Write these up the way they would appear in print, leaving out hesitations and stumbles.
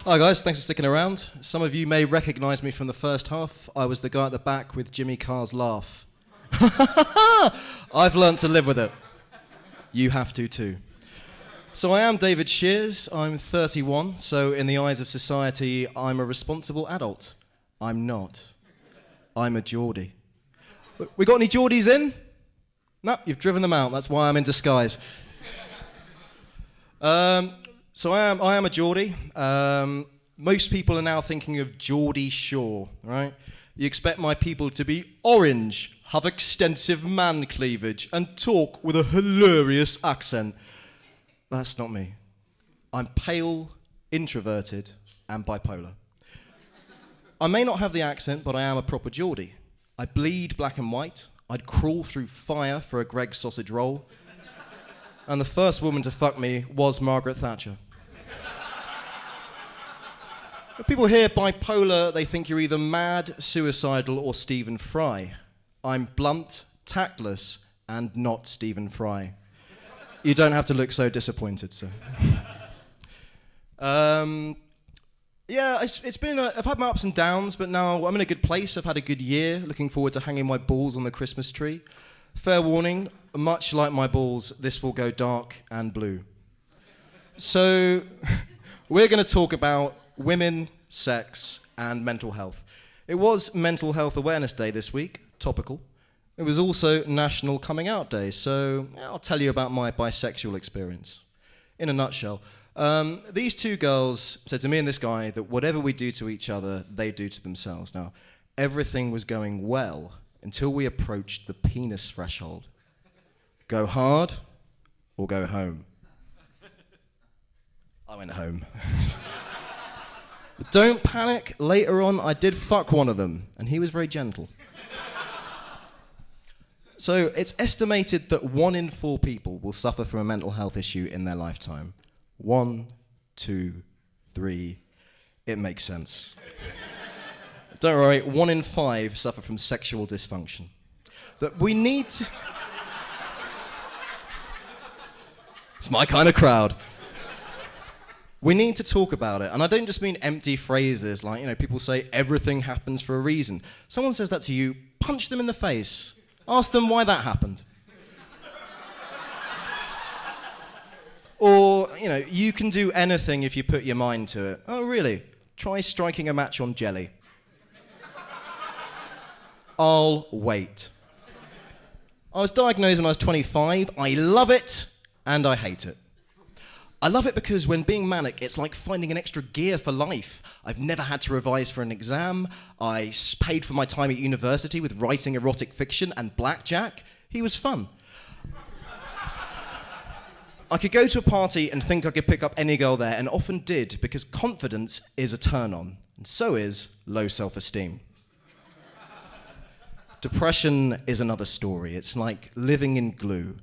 Hi guys, thanks for sticking around. Some of you may recognise me from the first half. I was the guy at the back with Jimmy Carr's laugh. I've learnt to live with it. You have to too. So I am David Shears, I'm 31, so in the eyes of society, I'm a responsible adult. I'm not. I'm a Geordie. We got any Geordies in? No, you've driven them out, that's why I'm in disguise. So I am a Geordie. Most people are now thinking of Geordie Shore, right? You expect my people to be orange, have extensive man cleavage, and talk with a hilarious accent. That's not me. I'm pale, introverted, and bipolar. I may not have the accent, but I am a proper Geordie. I bleed black and white. I'd crawl through fire for a Greggs sausage roll. And the first woman to fuck me was Margaret Thatcher. When people hear bipolar, they think you're either mad, suicidal, or Stephen Fry. I'm blunt, tactless, and not Stephen Fry. You don't have to look so disappointed, sir. Yeah, it's been I've had my ups and downs, but now I'm in a good place. I've had a good year. Looking forward to hanging my balls on the Christmas tree. Fair warning, much like my balls, this will go dark and blue. So, we're going to talk about women, sex, and mental health. It was Mental Health Awareness Day this week, topical. It was also National Coming Out Day, so I'll tell you about my bisexual experience. In a nutshell, these two girls said to me and this guy that whatever we do to each other, they do to themselves. Now, everything was going well until we approached the penis threshold. Go hard or go home. I went home. But don't panic, later on I did fuck one of them, and he was very gentle. So it's estimated that 1 in 4 people will suffer from a mental health issue in their lifetime. 1, 2, 3, it makes sense. Don't worry, 1 in 5 suffer from sexual dysfunction. But we need to... It's my kind of crowd. We need to talk about it, and I don't just mean empty phrases like, people say everything happens for a reason. Someone says that to you, punch them in the face. Ask them why that happened. Or, you can do anything if you put your mind to it. Oh, really? Try striking a match on jelly. I'll wait. I was diagnosed when I was 25. I love it, and I hate it. I love it because when being manic, it's like finding an extra gear for life. I've never had to revise for an exam. I paid for my time at university with writing erotic fiction and blackjack. He was fun. I could go to a party and think I could pick up any girl there, and often did, because confidence is a turn-on, and so is low self-esteem. Depression is another story. It's like living in glue.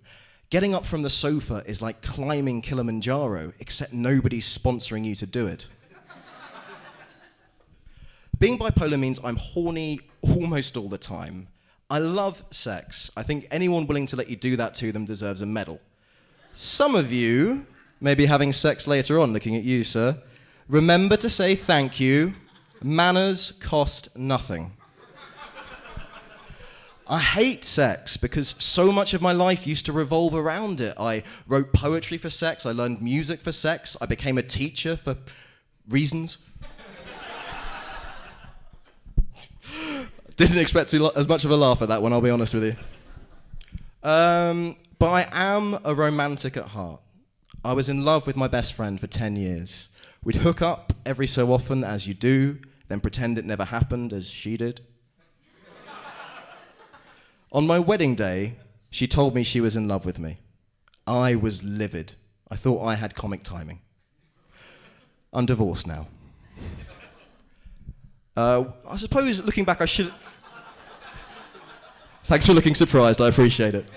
Getting up from the sofa is like climbing Kilimanjaro, except nobody's sponsoring you to do it. Being bipolar means I'm horny almost all the time. I love sex. I think anyone willing to let you do that to them deserves a medal. Some of you may be having sex later on, looking at you, sir. Remember to say thank you. Manners cost nothing. I hate sex because so much of my life used to revolve around it. I wrote poetry for sex, I learned music for sex, I became a teacher for reasons. Didn't expect as much of a laugh at that one, I'll be honest with you. But I am a romantic at heart. I was in love with my best friend for 10 years. We'd hook up every so often, as you do, then pretend it never happened, as she did. On my wedding day, she told me she was in love with me. I was livid. I thought I had comic timing. I'm divorced now. I suppose, looking back, I should... Thanks for looking surprised, I appreciate it.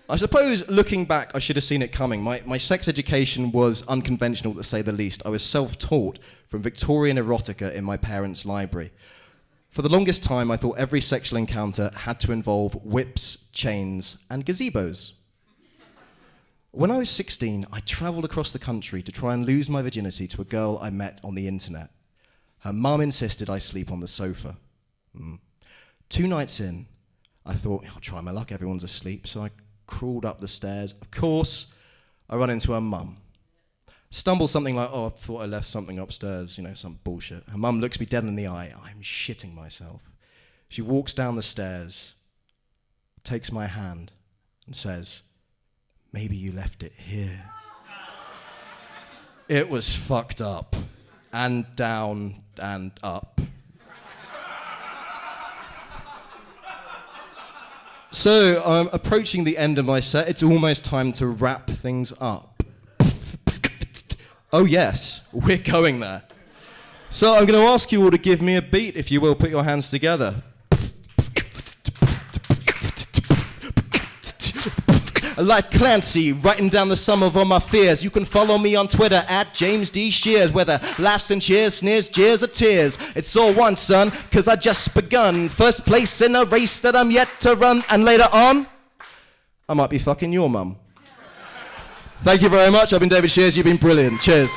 I suppose, looking back, I should have seen it coming. My sex education was unconventional, to say the least. I was self-taught from Victorian erotica in my parents' library. For the longest time, I thought every sexual encounter had to involve whips, chains, and gazebos. When I was 16, I travelled across the country to try and lose my virginity to a girl I met on the internet. Her mum insisted I sleep on the sofa. 2 nights in, I thought, I'll try my luck, everyone's asleep, so I crawled up the stairs. Of course, I run into her mum. Stumble something like, I thought I left something upstairs, some bullshit. Her mum looks me dead in the eye. I'm shitting myself. She walks down the stairs, takes my hand, and says, maybe you left it here. It was fucked up. And down and up. So I'm approaching the end of my set. It's almost time to wrap things up. Oh yes, we're going there. So I'm going to ask you all to give me a beat, if you will. Put your hands together. Like Clancy, writing down the sum of all my fears. You can follow me on Twitter at James D. Shears. Whether laughs and cheers, sneers, jeers, or tears, it's all one, son, cause I just begun. First place in a race that I'm yet to run. And later on, I might be fucking your mum. Thank you very much. I've been David Shears. You've been brilliant. Cheers.